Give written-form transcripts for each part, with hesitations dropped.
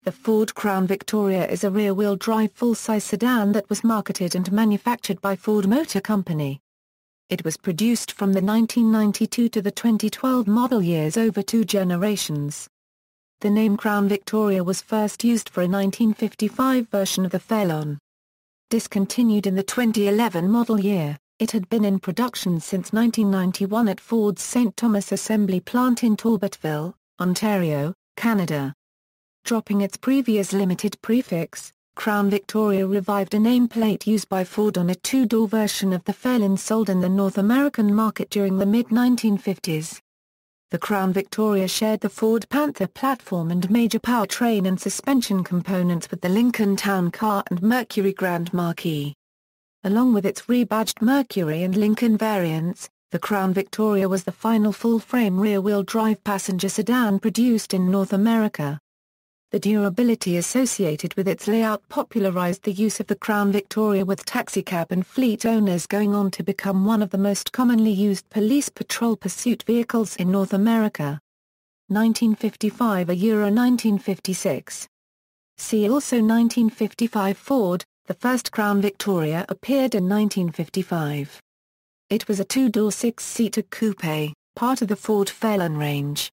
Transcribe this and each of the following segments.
The Ford Crown Victoria is a rear-wheel drive full-size sedan that was marketed and manufactured by Ford Motor Company. It was produced from the 1992 to the 2012 model years over 2 generations. The name Crown Victoria was first used for a 1955 version of the Fairlane. Discontinued in the 2011 model year, it had been in production since 1991 at Ford's St. Thomas assembly plant in Talbotville, Ontario, Canada. Dropping its previous limited prefix, Crown Victoria revived a nameplate used by Ford on a 2-door version of the Fairlane sold in the North American market during the mid-1950s. The Crown Victoria shared the Ford Panther platform and major powertrain and suspension components with the Lincoln Town Car and Mercury Grand Marquis. Along with its rebadged Mercury and Lincoln variants, the Crown Victoria was the final full-frame rear-wheel drive passenger sedan produced in North America. The durability associated with its layout popularized the use of the Crown Victoria with taxicab and fleet owners, going on to become one of the most commonly used police patrol pursuit vehicles in North America. 1955 Euro 1956. See also 1955 Ford. The first Crown Victoria appeared in 1955. It was a 2-door 6-seater coupe, part of the Ford Fairlane range.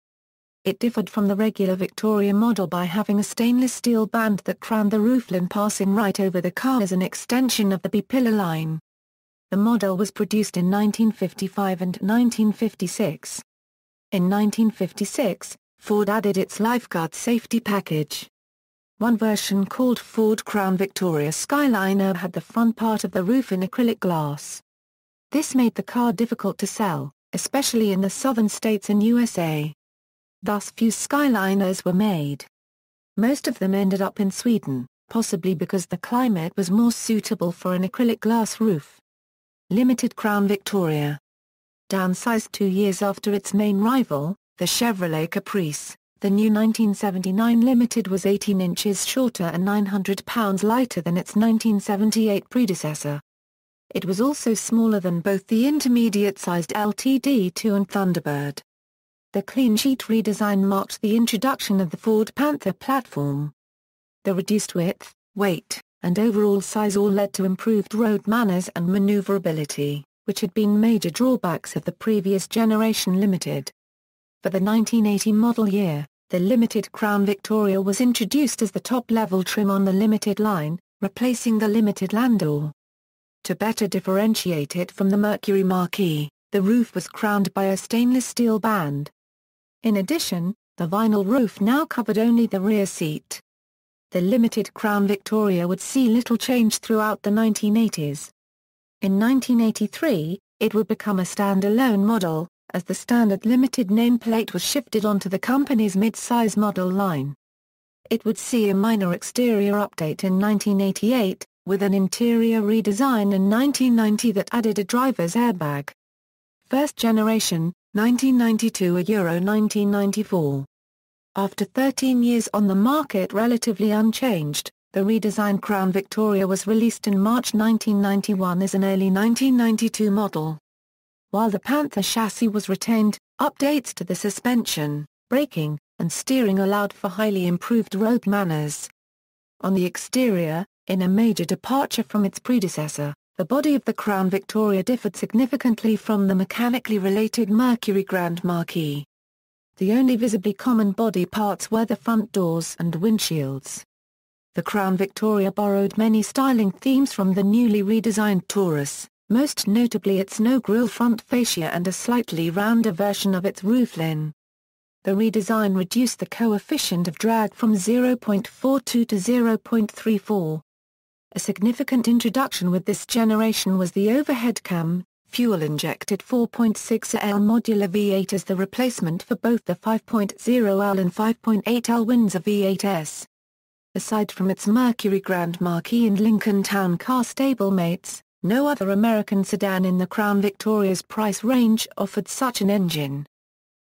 It differed from the regular Victoria model by having a stainless steel band that crowned the roofline passing right over the car as an extension of the B-pillar line. The model was produced in 1955 and 1956. In 1956, Ford added its lifeguard safety package. One version, called Ford Crown Victoria Skyliner, had the front part of the roof in acrylic glass. This made the car difficult to sell, especially in the southern states and USA. Thus few Skyliners were made. Most of them ended up in Sweden, possibly because the climate was more suitable for an acrylic glass roof. Limited Crown Victoria. Downsized 2 years after its main rival, the Chevrolet Caprice, the new 1979 Limited was 18 inches shorter and 900 pounds lighter than its 1978 predecessor. It was also smaller than both the intermediate-sized LTD2 and Thunderbird. The clean sheet redesign marked the introduction of the Ford Panther platform. The reduced width, weight, and overall size all led to improved road manners and maneuverability, which had been major drawbacks of the previous generation Limited. For the 1980 model year, the Limited Crown Victoria was introduced as the top-level trim on the Limited line, replacing the Limited Landau. To better differentiate it from the Mercury Marquis, the roof was crowned by a stainless steel band. In addition, the vinyl roof now covered only the rear seat. The Limited Crown Victoria would see little change throughout the 1980s. In 1983, it would become a standalone model, as the standard Limited nameplate was shifted onto the company's mid-size model line. It would see a minor exterior update in 1988, with an interior redesign in 1990 that added a driver's airbag. First generation, 1992 Euro 1994. After 13 years on the market relatively unchanged, the redesigned Crown Victoria was released in March 1991 as an early 1992 model. While the Panther chassis was retained, updates to the suspension, braking, and steering allowed for highly improved road manners. On the exterior, in a major departure from its predecessor, the body of the Crown Victoria differed significantly from the mechanically related Mercury Grand Marquis. The only visibly common body parts were the front doors and windshields. The Crown Victoria borrowed many styling themes from the newly redesigned Taurus, most notably its no-grille front fascia and a slightly rounder version of its roofline. The redesign reduced the coefficient of drag from 0.42 to 0.34. A significant introduction with this generation was the overhead cam, fuel-injected 4.6L modular V8 as the replacement for both the 5.0L and 5.8L Windsor V8s. Aside from its Mercury Grand Marquis and Lincoln Town Car stablemates, no other American sedan in the Crown Victoria's price range offered such an engine.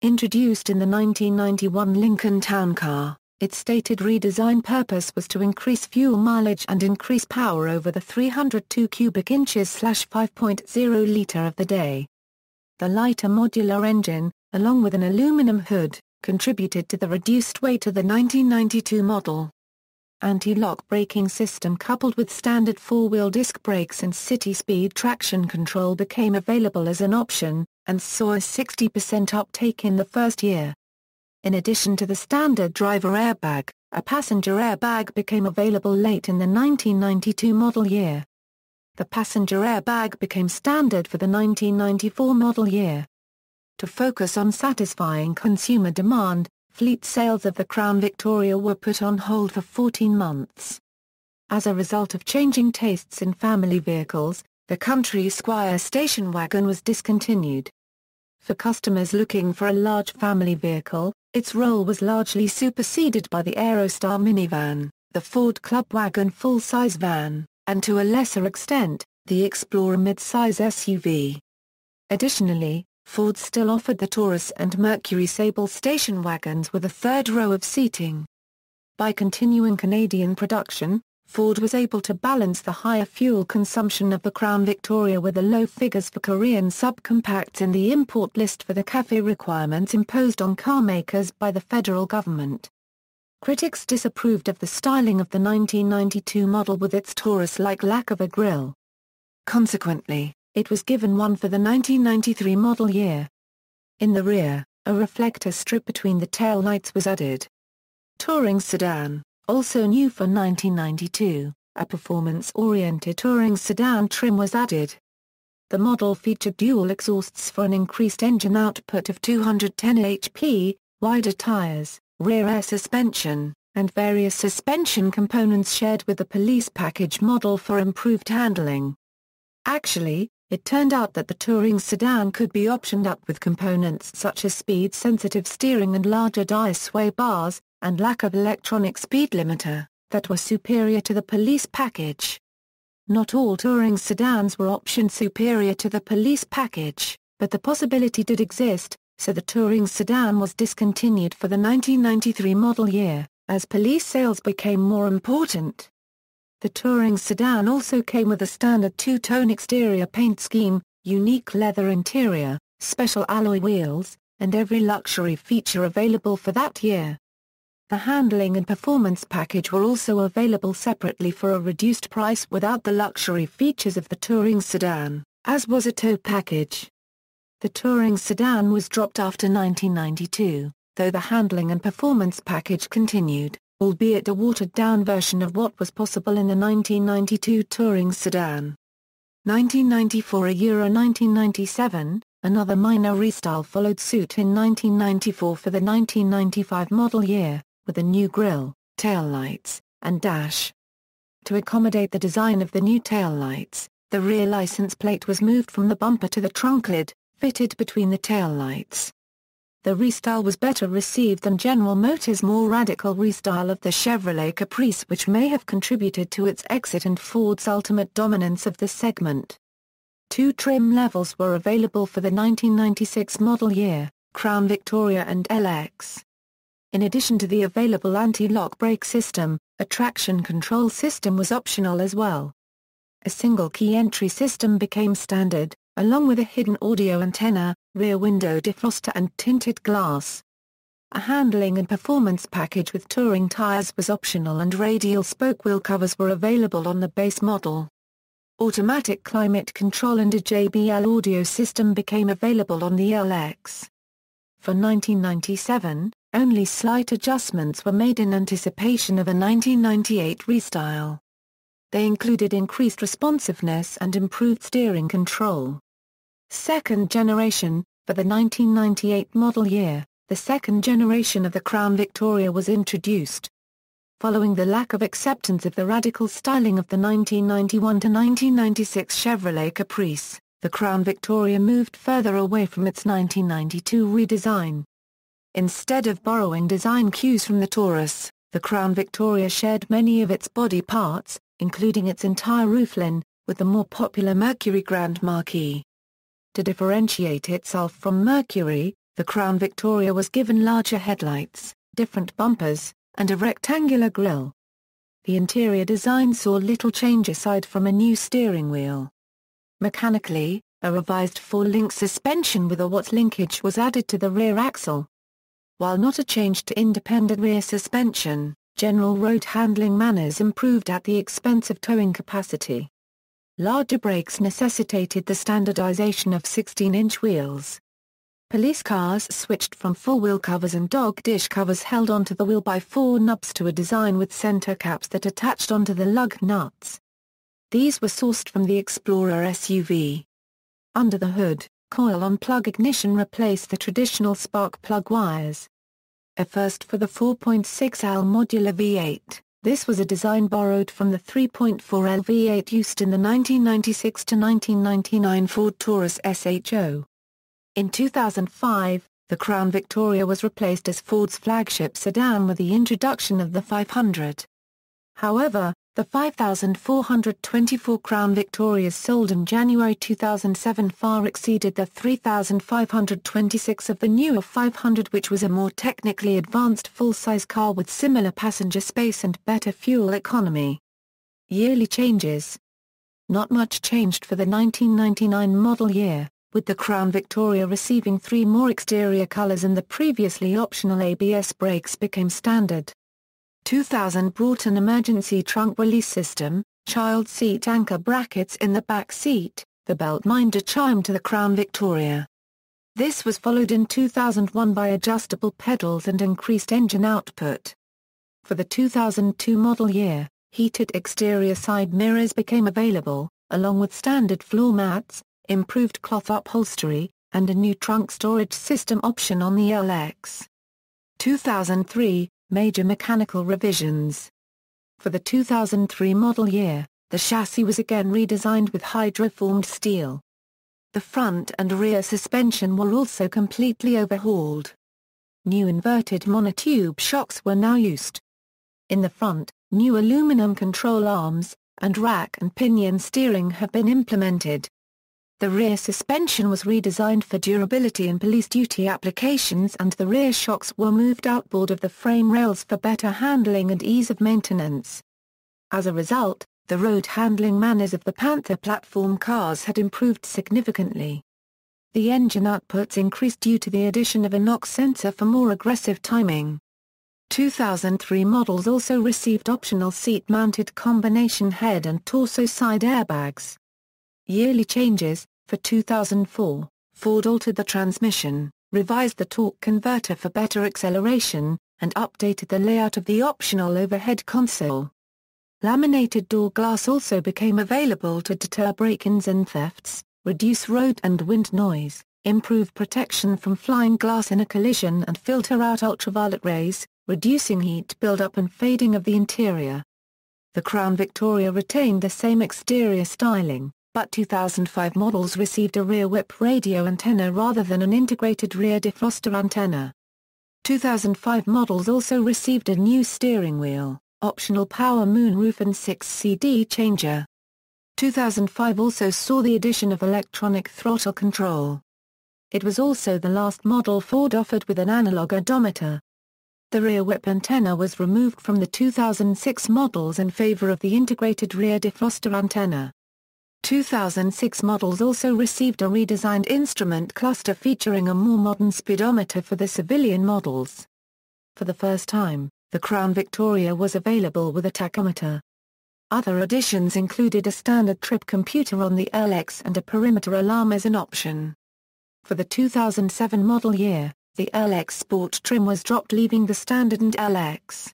Introduced in the 1991 Lincoln Town Car, its stated redesign purpose was to increase fuel mileage and increase power over the 302 cubic inches/5.0 liter of the day. The lighter modular engine, along with an aluminum hood, contributed to the reduced weight of the 1992 model. Anti-lock braking system coupled with standard four-wheel disc brakes and city-speed traction control became available as an option, and saw a 60% uptake in the first year. In addition to the standard driver airbag, a passenger airbag became available late in the 1992 model year. The passenger airbag became standard for the 1994 model year. To focus on satisfying consumer demand, fleet sales of the Crown Victoria were put on hold for 14 months. As a result of changing tastes in family vehicles, the Country Squire station wagon was discontinued. For customers looking for a large family vehicle, its role was largely superseded by the Aerostar minivan, the Ford Club Wagon full-size van, and to a lesser extent, the Explorer mid-size SUV. Additionally, Ford still offered the Taurus and Mercury Sable station wagons with a third row of seating. By continuing Canadian production, Ford was able to balance the higher fuel consumption of the Crown Victoria with the low figures for Korean subcompacts in the import list for the CAFE requirements imposed on carmakers by the federal government. Critics disapproved of the styling of the 1992 model with its Taurus-like lack of a grille. Consequently, it was given one for the 1993 model year. In the rear, a reflector strip between the tail lights was added. Touring sedan, also new for 1992, a performance-oriented touring sedan trim was added. The model featured dual exhausts for an increased engine output of 210 HP, wider tires, rear air suspension, and various suspension components shared with the police package model for improved handling. Actually, it turned out that the touring sedan could be optioned up with components such as speed-sensitive steering and larger die sway bars, and lack of electronic speed limiter, that were superior to the police package. Not all touring sedans were optioned superior to the police package, but the possibility did exist, so the touring sedan was discontinued for the 1993 model year, as police sales became more important. The touring sedan also came with a standard two-tone exterior paint scheme, unique leather interior, special alloy wheels, and every luxury feature available for that year. The handling and performance package were also available separately for a reduced price without the luxury features of the touring sedan, as was a tow package. The touring sedan was dropped after 1992, though the handling and performance package continued, albeit a watered-down version of what was possible in the 1992 touring sedan. 1994 Euro 1997, another minor restyle followed suit in 1994 for the 1995 model year, with a new grille, taillights, and dash. To accommodate the design of the new taillights, the rear license plate was moved from the bumper to the trunk lid, fitted between the taillights. The restyle was better received than General Motors' more radical restyle of the Chevrolet Caprice, which may have contributed to its exit and Ford's ultimate dominance of the segment. Two trim levels were available for the 1996 model year, Crown Victoria and LX. In addition to the available anti-lock brake system, a traction control system was optional as well. A single key entry system became standard, along with a hidden audio antenna, rear window defroster and tinted glass. A handling and performance package with touring tires was optional and radial spoke wheel covers were available on the base model. Automatic climate control and a JBL audio system became available on the LX. For 1997, only slight adjustments were made in anticipation of a 1998 restyle. They included increased responsiveness and improved steering control. Second generation, for the 1998 model year, the second generation of the Crown Victoria was introduced. Following the lack of acceptance of the radical styling of the 1991 to 1996 Chevrolet Caprice, the Crown Victoria moved further away from its 1992 redesign. Instead of borrowing design cues from the Taurus, the Crown Victoria shared many of its body parts, including its entire roofline, with the more popular Mercury Grand Marquis. To differentiate itself from Mercury, the Crown Victoria was given larger headlights, different bumpers, and a rectangular grille. The interior design saw little change aside from a new steering wheel. Mechanically, a revised four-link suspension with a Watt linkage was added to the rear axle. While not a change to independent rear suspension, General road handling manners improved at the expense of towing capacity. Larger brakes necessitated the standardization of 16-inch wheels. Police cars switched from four-wheel covers and dog dish covers held onto the wheel by four nubs to a design with center caps that attached onto the lug nuts. These were sourced from the Explorer SUV. Under the hood, coil-on-plug ignition replaced the traditional spark plug wires. A first for the 4.6L modular V8, this was a design borrowed from the 3.4L V8 used in the 1996 to 1999 Ford Taurus SHO. In 2005, the Crown Victoria was replaced as Ford's flagship sedan with the introduction of the 500. However, the 5,424 Crown Victorias sold in January 2007 far exceeded the 3,526 of the newer 500, which was a more technically advanced full-size car with similar passenger space and better fuel economy. Yearly changes. Not much changed for the 1999 model year, with the Crown Victoria receiving 3 more exterior colors and the previously optional ABS brakes became standard. 2000 brought an emergency trunk release system, child seat anchor brackets in the back seat, the belt minder chime to the Crown Victoria. This was followed in 2001 by adjustable pedals and increased engine output. For the 2002 model year, heated exterior side mirrors became available, along with standard floor mats, improved cloth upholstery, and a new trunk storage system option on the LX. 2003, major mechanical revisions. For the 2003 model year, the chassis was again redesigned with hydroformed steel. The front and rear suspension were also completely overhauled. New inverted monotube shocks were now used. In the front, new aluminum control arms, and rack and pinion steering have been implemented. The rear suspension was redesigned for durability in police duty applications, and the rear shocks were moved outboard of the frame rails for better handling and ease of maintenance. As a result, the road handling manners of the Panther platform cars had improved significantly. The engine outputs increased due to the addition of a NOx sensor for more aggressive timing. 2003 models also received optional seat-mounted combination head and torso side airbags. Yearly changes. For 2004, Ford altered the transmission, revised the torque converter for better acceleration, and updated the layout of the optional overhead console. Laminated door glass also became available to deter break-ins and thefts, reduce road and wind noise, improve protection from flying glass in a collision, and filter out ultraviolet rays, reducing heat buildup and fading of the interior. The Crown Victoria retained the same exterior styling, but 2005 models received a rear whip radio antenna rather than an integrated rear defroster antenna. 2005 models also received a new steering wheel, optional power moonroof and 6 CD changer. 2005 also saw the addition of electronic throttle control. It was also the last model Ford offered with an analog odometer. The rear whip antenna was removed from the 2006 models in favor of the integrated rear defroster antenna. 2006 models also received a redesigned instrument cluster featuring a more modern speedometer for the civilian models. For the first time, the Crown Victoria was available with a tachometer. Other additions included a standard trip computer on the LX and a perimeter alarm as an option. For the 2007 model year, the LX Sport trim was dropped, leaving the Standard and LX.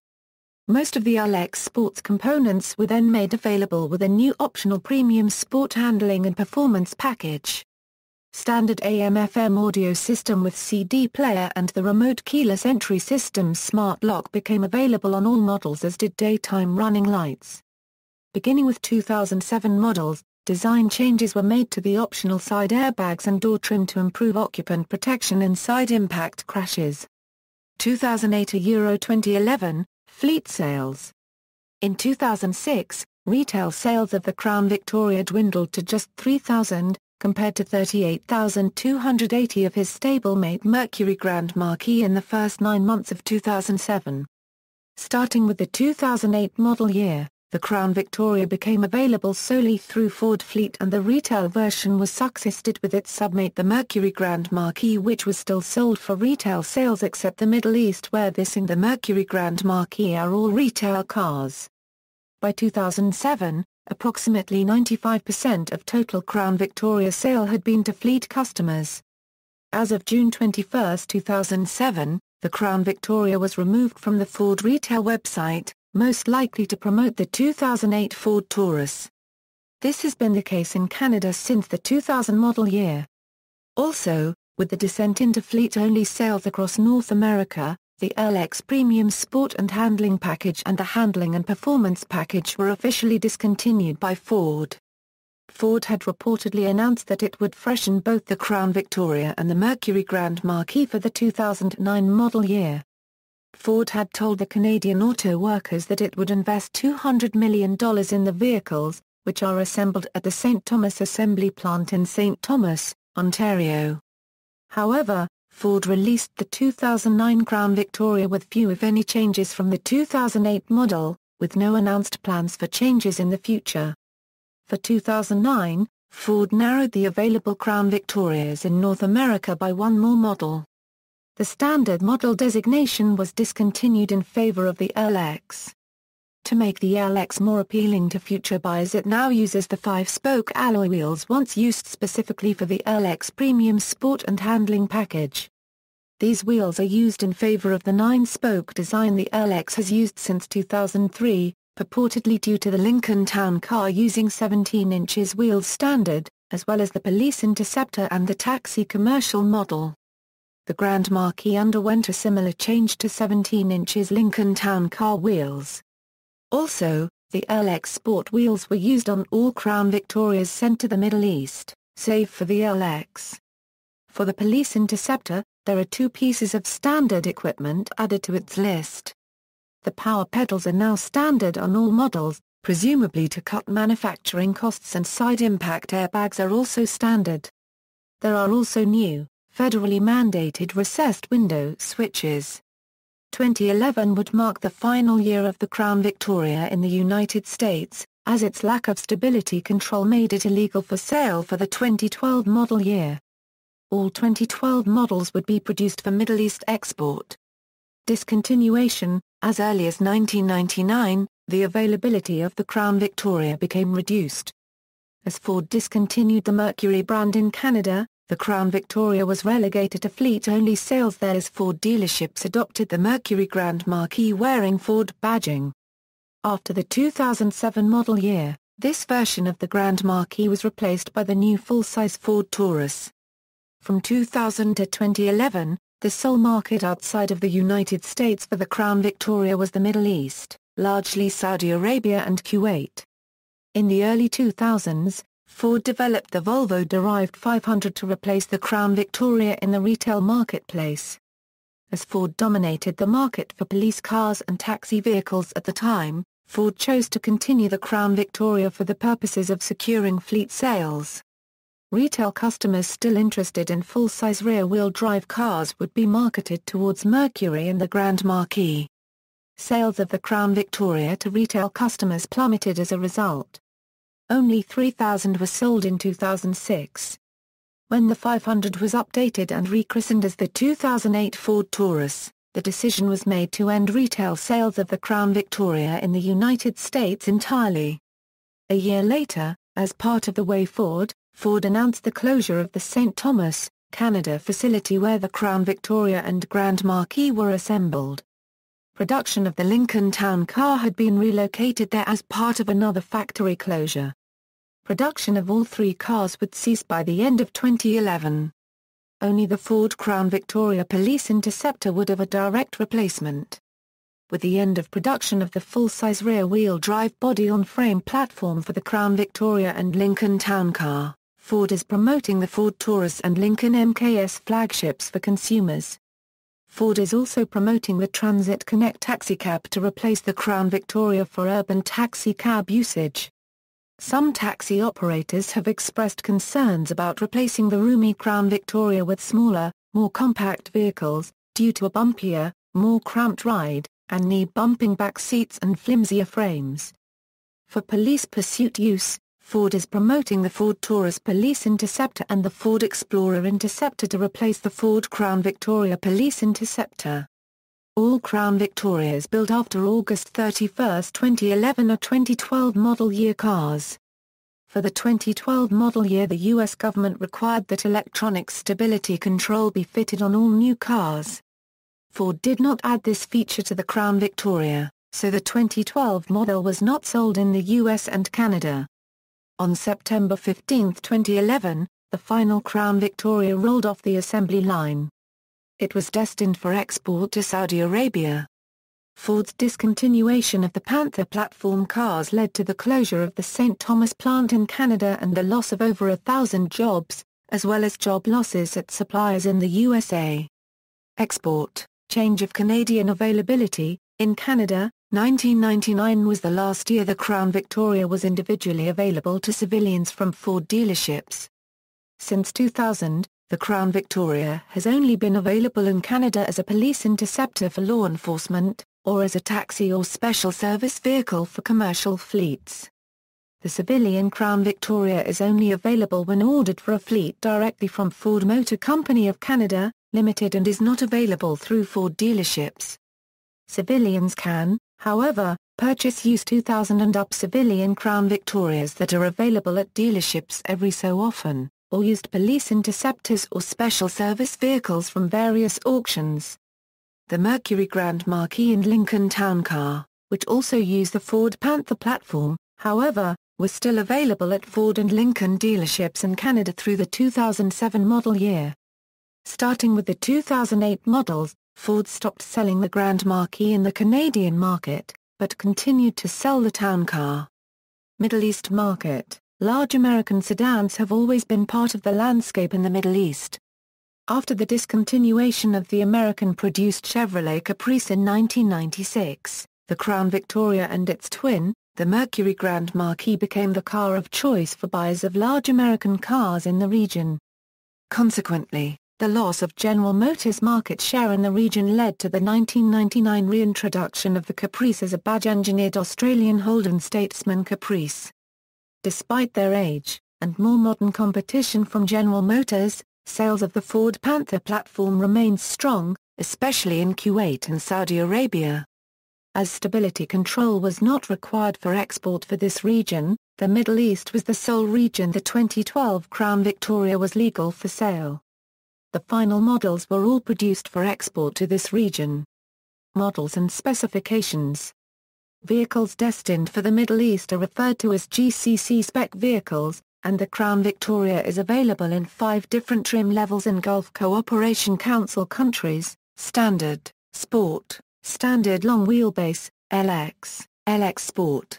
Most of the LX Sports components were then made available with a new optional premium sport handling and performance package. Standard AM/FM audio system with CD player and the remote keyless entry system's smart lock became available on all models, as did daytime running lights. Beginning with 2007 models, design changes were made to the optional side airbags and door trim to improve occupant protection in side impact crashes. 2008 to Euro 2011, fleet sales. In 2006, retail sales of the Crown Victoria dwindled to just 3,000, compared to 38,280 of his stablemate Mercury Grand Marquis in the first 9 months of 2007. Starting with the 2008 model year, the Crown Victoria became available solely through Ford fleet, and the retail version was successed with its submate the Mercury Grand Marquis, which was still sold for retail sales except the Middle East, where this and the Mercury Grand Marquis are all retail cars. By 2007, approximately 95% of total Crown Victoria sale had been to fleet customers. As of June 21, 2007, the Crown Victoria was removed from the Ford retail website, most likely to promote the 2008 Ford Taurus. This has been the case in Canada since the 2000 model year. Also, with the descent into fleet-only sales across North America, the LX Premium Sport and Handling Package and the Handling and Performance Package were officially discontinued by Ford. Ford had reportedly announced that it would freshen both the Crown Victoria and the Mercury Grand Marquis for the 2009 model year. Ford had told the Canadian auto workers that it would invest $200 million in the vehicles, which are assembled at the St. Thomas Assembly Plant in St. Thomas, Ontario. However, Ford released the 2009 Crown Victoria with few if any changes from the 2008 model, with no announced plans for changes in the future. For 2009, Ford narrowed the available Crown Victorias in North America by one more model. The standard model designation was discontinued in favor of the LX. To make the LX more appealing to future buyers, it now uses the 5-spoke alloy wheels once used specifically for the LX Premium Sport and Handling Package. These wheels are used in favor of the 9-spoke design the LX has used since 2003, purportedly due to the Lincoln Town Car using 17 inches wheels standard, as well as the Police Interceptor and the Taxi commercial model. The Grand Marquis underwent a similar change to 17 inches Lincoln Town Car wheels. Also, the LX Sport wheels were used on all Crown Victorias sent to the Middle East, save for the LX. For the Police Interceptor, there are 2 pieces of standard equipment added to its list. The power pedals are now standard on all models, presumably to cut manufacturing costs, and side impact airbags are also standard. There are also new, federally mandated recessed window switches. 2011 would mark the final year of the Crown Victoria in the United States, as its lack of stability control made it illegal for sale for the 2012 model year. All 2012 models would be produced for Middle East export. Discontinuation. As early as 1999, the availability of the Crown Victoria became reduced. As Ford discontinued the Mercury brand in Canada, the Crown Victoria was relegated to fleet-only sales there as Ford dealerships adopted the Mercury Grand Marquis wearing Ford badging. After the 2007 model year, this version of the Grand Marquis was replaced by the new full-size Ford Taurus. From 2000 to 2011, the sole market outside of the United States for the Crown Victoria was the Middle East, largely Saudi Arabia and Kuwait. In the early 2000s, Ford developed the Volvo-derived 500 to replace the Crown Victoria in the retail marketplace. As Ford dominated the market for police cars and taxi vehicles at the time, Ford chose to continue the Crown Victoria for the purposes of securing fleet sales. Retail customers still interested in full-size rear-wheel drive cars would be marketed towards Mercury and the Grand Marquis. Sales of the Crown Victoria to retail customers plummeted as a result. Only 3,000 were sold in 2006. When the 500 was updated and rechristened as the 2008 Ford Taurus, the decision was made to end retail sales of the Crown Victoria in the United States entirely. A year later, as part of the way forward, Ford announced the closure of the St. Thomas, Canada facility where the Crown Victoria and Grand Marquis were assembled. Production of the Lincoln Town Car had been relocated there as part of another factory closure. Production of all 3 cars would cease by the end of 2011. Only the Ford Crown Victoria Police Interceptor would have a direct replacement. With the end of production of the full-size rear-wheel drive body-on-frame platform for the Crown Victoria and Lincoln Town Car, Ford is promoting the Ford Taurus and Lincoln MKS flagships for consumers. Ford is also promoting the Transit Connect taxicab to replace the Crown Victoria for urban taxicab usage. Some taxi operators have expressed concerns about replacing the roomy Crown Victoria with smaller, more compact vehicles, due to a bumpier, more cramped ride, and knee-bumping back seats and flimsier frames. For police pursuit use, Ford is promoting the Ford Taurus Police Interceptor and the Ford Explorer Interceptor to replace the Ford Crown Victoria Police Interceptor. All Crown Victorias built after August 31, 2011 are 2012 model year cars. For the 2012 model year, the U.S. government required that electronic stability control be fitted on all new cars. Ford did not add this feature to the Crown Victoria, so the 2012 model was not sold in the U.S. and Canada. On September 15, 2011, the final Crown Victoria rolled off the assembly line. It was destined for export to Saudi Arabia. Ford's discontinuation of the Panther platform cars led to the closure of the St. Thomas plant in Canada and the loss of over 1,000 jobs, as well as job losses at suppliers in the USA. Export, change of Canadian availability. In Canada, 1999 was the last year the Crown Victoria was individually available to civilians from Ford dealerships. Since 2000, the Crown Victoria has only been available in Canada as a police interceptor for law enforcement, or as a taxi or special service vehicle for commercial fleets. The civilian Crown Victoria is only available when ordered for a fleet directly from Ford Motor Company of Canada, Limited, and is not available through Ford dealerships. Civilians can, however, purchase used 2000 and up civilian Crown Victorias that are available at dealerships every so often, or used police interceptors or special service vehicles from various auctions. The Mercury Grand Marquis and Lincoln Town Car, which also use the Ford Panther platform, however, was still available at Ford and Lincoln dealerships in Canada through the 2007 model year. Starting with the 2008 models, Ford stopped selling the Grand Marquis in the Canadian market, but continued to sell the Town Car. Middle East market. Large American sedans have always been part of the landscape in the Middle East. After the discontinuation of the American-produced Chevrolet Caprice in 1996, the Crown Victoria and its twin, the Mercury Grand Marquis, became the car of choice for buyers of large American cars in the region. Consequently, the loss of General Motors' market share in the region led to the 1999 reintroduction of the Caprice as a badge-engineered Australian Holden Statesman Caprice. Despite their age, and more modern competition from General Motors, sales of the Ford Panther platform remained strong, especially in Kuwait and Saudi Arabia. As stability control was not required for export for this region, the Middle East was the sole region the 2012 Crown Victoria was legal for sale. The final models were all produced for export to this region. Models and specifications. Vehicles destined for the Middle East are referred to as GCC spec vehicles, and the Crown Victoria is available in 5 different trim levels in Gulf Cooperation Council countries: Standard, Sport, Standard Long Wheelbase, LX, LX Sport.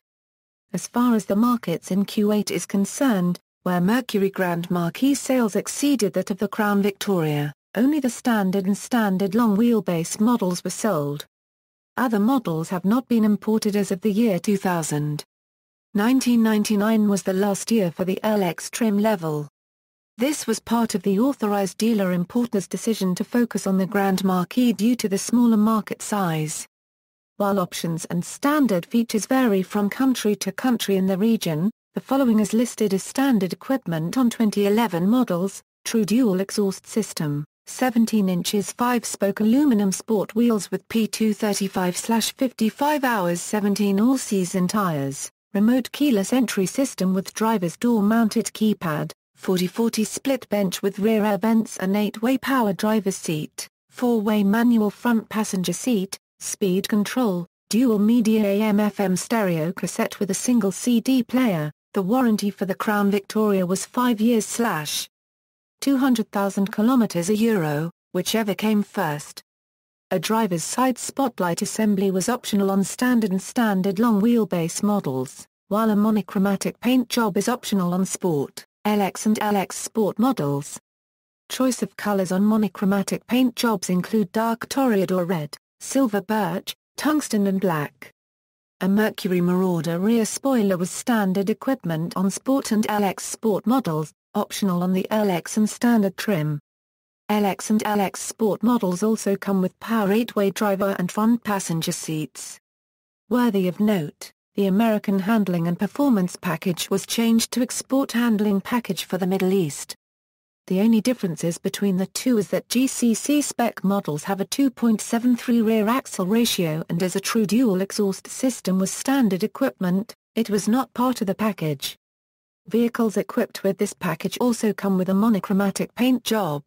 As far as the markets in Kuwait is concerned, where Mercury Grand Marquis sales exceeded that of the Crown Victoria, only the Standard and Standard Long Wheelbase models were sold. Other models have not been imported as of the year 2000. 1999 was the last year for the LX trim level. This was part of the authorized dealer importer's decision to focus on the Grand Marquis due to the smaller market size. While options and standard features vary from country to country in the region, the following is listed as standard equipment on 2011 models: true dual exhaust system, 17 inches 5-spoke aluminum sport wheels with P235/55 hours 17 all-season tires, remote keyless entry system with driver's door-mounted keypad, 40/40 split bench with rear air vents and 8-way power driver's seat, 4-way manual front passenger seat, speed control, dual media AM/FM stereo cassette with a single CD player. The warranty for the Crown Victoria was 5 years / 200,000 kilometers €, whichever came first. A driver's side spotlight assembly was optional on standard and standard long wheelbase models, while a monochromatic paint job is optional on Sport, LX and LX Sport models. Choice of colors on monochromatic paint jobs include dark toreador red, silver birch, tungsten and black. A Mercury Marauder rear spoiler was standard equipment on Sport and LX Sport models, optional on the LX and standard trim. LX and LX Sport models also come with power 8-way driver and front passenger seats. Worthy of note, The American Handling and Performance Package was changed to Export Handling Package for the Middle East. The only differences between the two is that GCC spec models have a 2.73 rear axle ratio, and as a true dual exhaust system was standard equipment, it was not part of the package. Vehicles equipped with this package also come with a monochromatic paint job.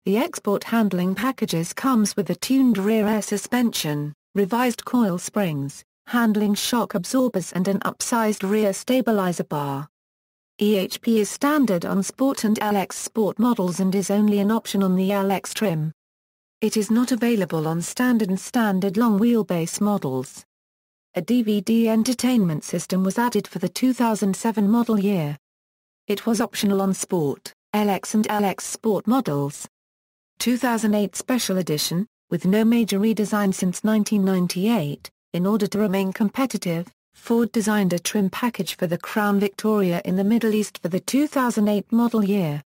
The export handling packages comes with a tuned rear air suspension, revised coil springs, handling shock absorbers and an upsized rear stabilizer bar. EHP is standard on Sport and LX Sport models and is only an option on the LX trim. It is not available on standard and standard long wheelbase models. A DVD entertainment system was added for the 2007 model year. It was optional on Sport, LX and LX Sport models. 2008 Special Edition, with no major redesign since 1998, in order to remain competitive, Ford designed a trim package for the Crown Victoria in the Middle East for the 2008 model year.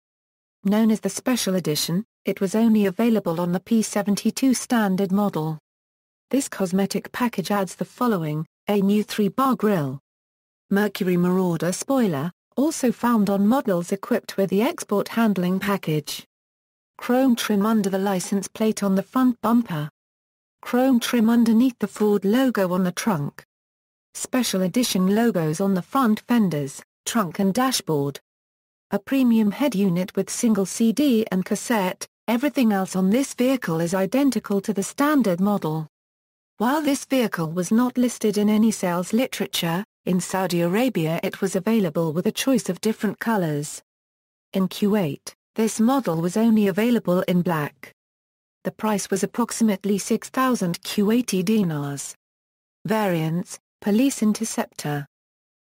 Known as the Special Edition, it was only available on the P72 standard model. This cosmetic package adds the following: a new 3-bar grille, Mercury Marauder spoiler, also found on models equipped with the export handling package, chrome trim under the license plate on the front bumper, chrome trim underneath the Ford logo on the trunk, Special Edition logos on the front fenders, trunk and dashboard. A premium head unit with single CD and cassette. Everything else on this vehicle is identical to the standard model. While this vehicle was not listed in any sales literature, in Saudi Arabia it was available with a choice of different colors. In Kuwait, this model was only available in black. The price was approximately 6,000 Kuwaiti dinars. Variants: Police Interceptor.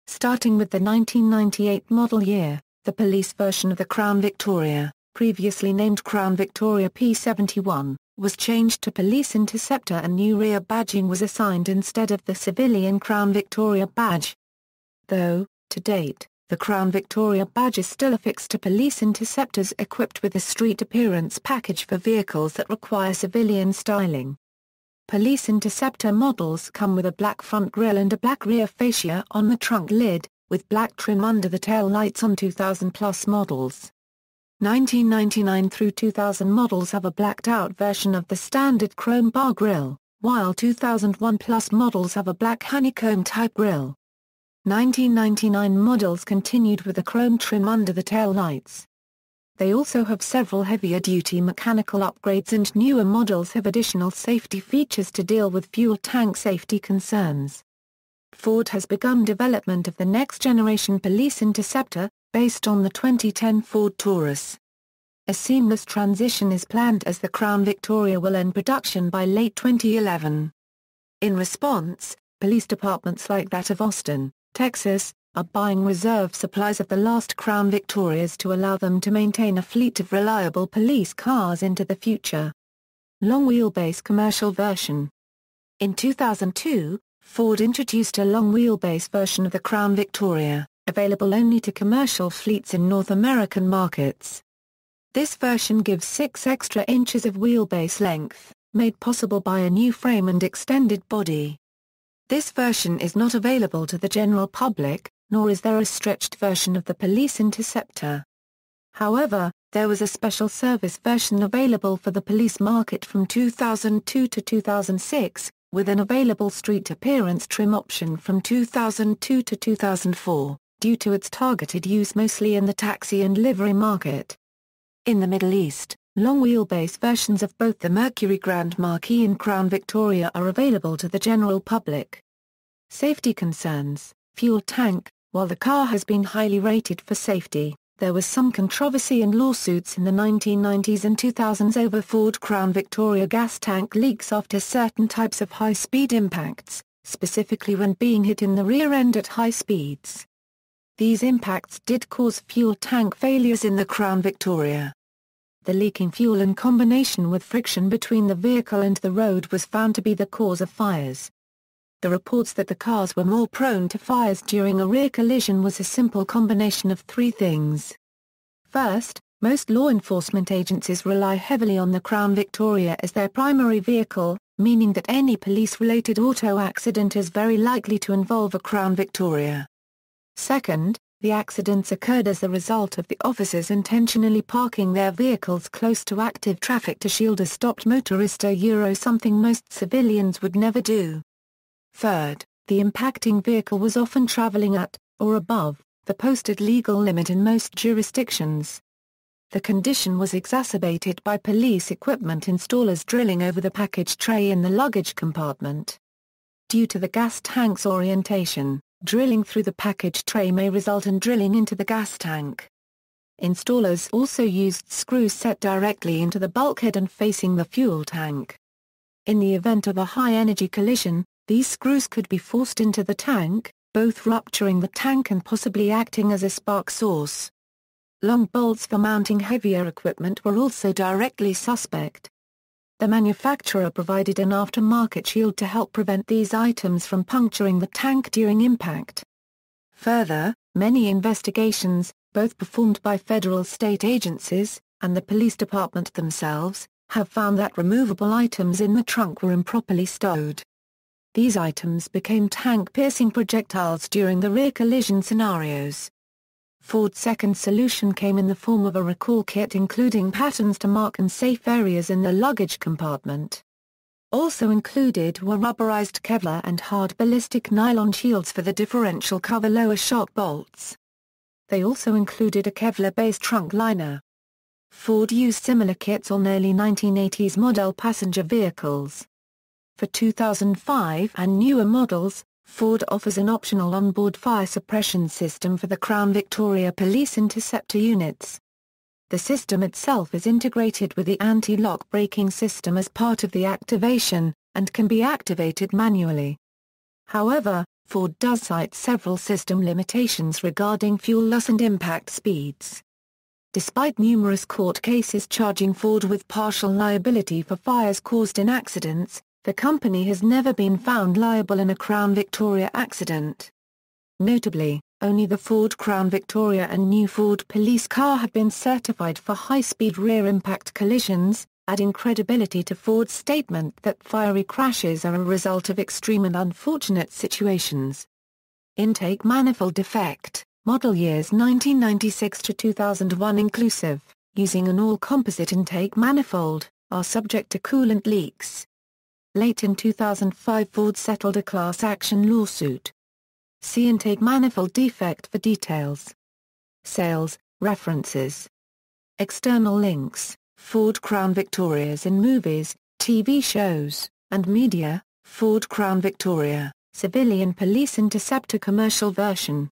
Starting with the 1998 model year, the police version of the Crown Victoria, previously named Crown Victoria P71, was changed to Police Interceptor and new rear badging was assigned instead of the civilian Crown Victoria badge. Though, to date, the Crown Victoria badge is still affixed to police interceptors equipped with a street appearance package for vehicles that require civilian styling. Police Interceptor models come with a black front grille and a black rear fascia on the trunk lid, with black trim under the tail lights on 2000-plus models. 1999 through 2000 models have a blacked-out version of the standard chrome bar grille, while 2001-plus models have a black honeycomb-type grille. 1999 models continued with a chrome trim under the tail lights. They also have several heavier-duty mechanical upgrades, and newer models have additional safety features to deal with fuel tank safety concerns. Ford has begun development of the next-generation Police Interceptor, based on the 2010 Ford Taurus. A seamless transition is planned as the Crown Victoria will end production by late 2011. In response, police departments like that of Austin, Texas, are buying reserve supplies of the last Crown Victorias to allow them to maintain a fleet of reliable police cars into the future. Long wheelbase commercial version. In 2002, Ford introduced a long wheelbase version of the Crown Victoria, available only to commercial fleets in North American markets. This version gives 6 extra inches of wheelbase length, made possible by a new frame and extended body. This version is not available to the general public, nor is there a stretched version of the Police Interceptor. However, there was a special service version available for the police market from 2002 to 2006, with an available street appearance trim option from 2002 to 2004, due to its targeted use mostly in the taxi and livery market. In the Middle East, long wheelbase versions of both the Mercury Grand Marquis and Crown Victoria are available to the general public. Safety concerns. Fuel tank. While the car has been highly rated for safety, there was some controversy and lawsuits in the 1990s and 2000s over Ford Crown Victoria gas tank leaks after certain types of high-speed impacts, specifically when being hit in the rear end at high speeds. These impacts did cause fuel tank failures in the Crown Victoria. The leaking fuel in combination with friction between the vehicle and the road was found to be the cause of fires. The reports that the cars were more prone to fires during a rear collision was a simple combination of 3 things. First, most law enforcement agencies rely heavily on the Crown Victoria as their primary vehicle, meaning that any police-related auto accident is very likely to involve a Crown Victoria. Second, the accidents occurred as the result of the officers intentionally parking their vehicles close to active traffic to shield a stopped motorist, something most civilians would never do. Third, the impacting vehicle was often traveling at, or above, the posted legal limit in most jurisdictions. The condition was exacerbated by police equipment installers drilling over the package tray in the luggage compartment. Due to the gas tank's orientation, drilling through the package tray may result in drilling into the gas tank. Installers also used screws set directly into the bulkhead and facing the fuel tank. In the event of a high-energy collision, these screws could be forced into the tank, both rupturing the tank and possibly acting as a spark source. Long bolts for mounting heavier equipment were also directly suspect. The manufacturer provided an aftermarket shield to help prevent these items from puncturing the tank during impact. Further, many investigations, both performed by federal state agencies, and the police department themselves, have found that removable items in the trunk were improperly stowed. These items became tank-piercing projectiles during the rear collision scenarios. Ford's second solution came in the form of a recall kit including patterns to mark unsafe areas in the luggage compartment. Also included were rubberized Kevlar and hard ballistic nylon shields for the differential cover lower shock bolts. They also included a Kevlar-based trunk liner. Ford used similar kits on early 1980s model passenger vehicles. For 2005 and newer models, Ford offers an optional onboard fire suppression system for the Crown Victoria Police Interceptor units. The system itself is integrated with the anti-lock braking system as part of the activation, and can be activated manually. However, Ford does cite several system limitations regarding fuel loss and impact speeds. Despite numerous court cases charging Ford with partial liability for fires caused in accidents, the company has never been found liable in a Crown Victoria accident. Notably, only the Ford Crown Victoria and new Ford police car have been certified for high-speed rear impact collisions, adding credibility to Ford's statement that fiery crashes are a result of extreme and unfortunate situations. Intake manifold defect, model years 1996 to 2001 inclusive, using an all-composite intake manifold, are subject to coolant leaks. Late in 2005 Ford settled a class action lawsuit. See intake manifold defect for details. Sales, references. External links, Ford Crown Victorias in movies, TV shows, and media, Ford Crown Victoria, Civilian Police Interceptor commercial version.